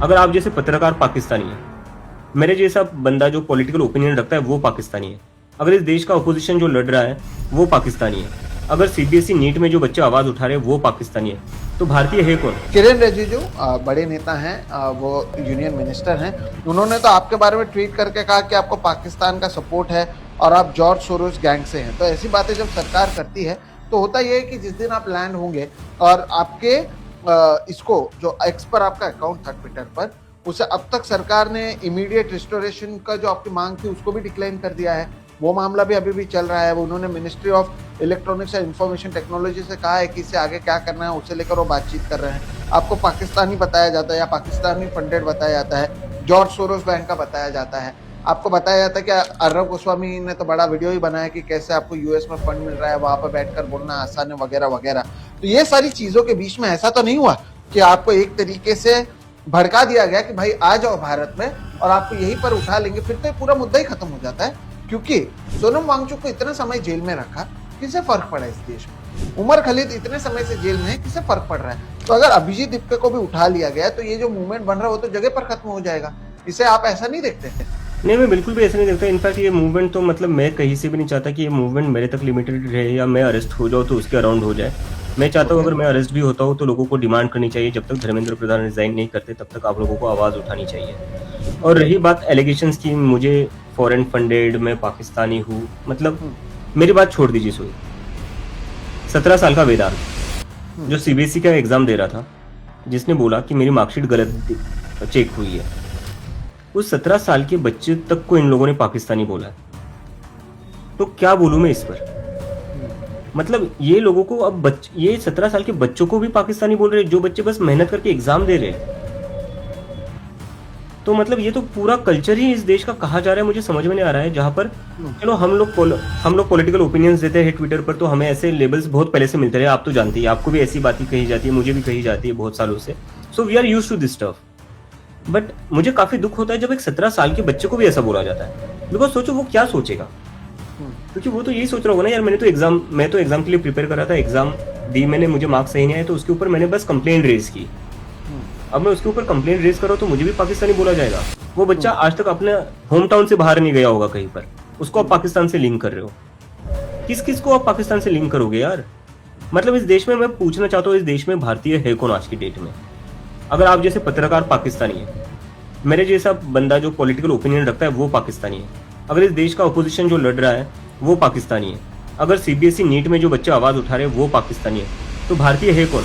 अगर आप जैसे पत्रकार पाकिस्तानी है, मेरे जैसा बंदा जो पॉलिटिकल ओपिनियन रखता है वो पाकिस्तानी है, अगर इस देश का अपोजिशन जो लड़ रहा है वो पाकिस्तानी है, अगर सीबीएसई नीट में जो बच्चे आवाज उठा रहे हैं वो पाकिस्तानी है, तो भारतीय है कौन? किरेन रिजिजू बड़े नेता हैं, वो यूनियन मिनिस्टर हैं। उन्होंने तो आपके बारे में ट्वीट करके कहा कि आपको पाकिस्तान का सपोर्ट है और आप जॉर्ज सोरोस गैंग से हैं। तो ऐसी बातें जब सरकार करती है तो होता यह है कि जिस दिन आप लैंड होंगे और आपके इसको जो एक्स पर आपका अकाउंट था ट्विटर पर, उसे अब तक सरकार ने इमीडिएट रिस्टोरेशन का जो आपकी मांग थी उसको भी डिक्लाइन कर दिया है। वो मामला भी अभी भी चल रहा है। उन्होंने ministry of electronics and information technology से कहा है कि इससे आगे क्या करना है उसे लेकर वो बातचीत कर रहे हैं। आपको पाकिस्तानी बताया जाता है या पाकिस्तानी फंडेड बताया जाता है, जॉर्ज सोरोस बैंक का बताया जाता है। आपको बताया जाता है कि अर्नब गोस्वामी ने तो बड़ा वीडियो ही बनाया कि कैसे आपको यूएस में फंड मिल रहा है, वहां पर बैठकर बोलना आसान है वगैरह वगैरह। तो ये सारी चीजों के बीच में ऐसा तो नहीं हुआ कि आपको एक तरीके से भड़का दिया गया कि भाई आ जाओ भारत में और आपको यहीं पर उठा लेंगे, फिर तो ये पूरा मुद्दा ही खत्म हो जाता है। क्योंकि सोनम वांगचुक को इतना समय जेल में रखा, किसे फर्क पड़ा इस देश में? उमर खलीद इतने समय से जेल में है, किसे फर्क पड़ रहा है? तो अगर अभिजीत दीपक को भी उठा लिया गया तो ये जो मूवमेंट बन रहा है वो तो जगह पर खत्म हो जाएगा। इसे आप ऐसा नहीं देखते? नहीं, मैं बिल्कुल भी ऐसा नहीं देखता। इनफैक्ट ये मूवमेंट तो मतलब मैं कहीं से भी नहीं चाहता कि ये मूवमेंट मेरे तक लिमिटेड रहे या मैं अरेस्ट हो जाऊँ तो उसके अराउंड हो जाए। मैं चाहता हूँ अगर मैं अरेस्ट भी होता हूँ तो लोगों को डिमांड करनी चाहिए, जब तक धर्मेंद्र प्रधान रिजाइन नहीं करते तब तक आप लोगों को आवाज़ उठानी चाहिए। और रही बात एलिगेशंस की, मुझे फॉरेन फंडेड, मैं पाकिस्तानी हूँ, मतलब मेरी बात छोड़ दीजिए। सोई 17 साल का वेदांत जो सीबीएसई का एग्जाम दे रहा था, जिसने बोला कि मेरी मार्कशीट गलत चेक हुई है, उस 17 साल के बच्चे तक को इन लोगों ने पाकिस्तानी बोला है। तो क्या बोलूं मैं इस पर? मतलब ये लोगों को अब ये 17 साल के बच्चों को भी पाकिस्तानी बोल रहे हैं, जो बच्चे बस मेहनत करके एग्जाम दे रहे हैं। तो मतलब ये तो पूरा कल्चर ही इस देश का कहा जा रहा है, मुझे समझ में नहीं आ रहा है। जहां पर चलो हम लोग पॉलिटिकल ओपिनियंस देते हैं ट्विटर पर, तो हमें ऐसे लेबल्स बहुत पहले से मिलते रहे, आप तो जानते हैं, आपको भी ऐसी बातें कही जाती है, मुझे भी कही जाती है बहुत सालों से। So we are used to this stuff. But मुझे काफी दुख होता है जब एक 17 साल के बच्चे को भी ऐसा बोला जाता है। बिकॉज सोचो वो क्या सोचेगा, क्योंकि वो तो यही सोच रहा होगा ना, यार मैं तो एग्जाम के लिए प्रिपेयर कर रहा था, एग्जाम दी मैंने, मुझे मार्क्स सही नहीं आए तो उसके ऊपर मैंने बस कंप्लेंट रेज की। अब मैं उसके ऊपर कंप्लेंट रेज कर रहा हूं तो मुझे भी पाकिस्तानी बोला जाएगा। वो बच्चा आज तक अपने होम टाउन से बाहर नहीं गया होगा कहीं पर, उसको आप पाकिस्तान से लिंक कर रहे हो। किस किस को आप पाकिस्तान से लिंक करोगे यार? मतलब इस देश में मैं पूछना चाहता हूँ, इस देश में भारतीय है कौन आज की डेट में? अगर आप जैसे पत्रकार पाकिस्तानी है, मेरे जैसा बंदा जो पॉलिटिकल ओपिनियन रखता है वो पाकिस्तानी है, अगर इस देश का अपोजिशन जो लड़ रहा है वो पाकिस्तानी है, अगर सीबीएसई नीट में जो बच्चे आवाज उठा रहे हैं वो पाकिस्तानी है, तो भारतीय है कौन?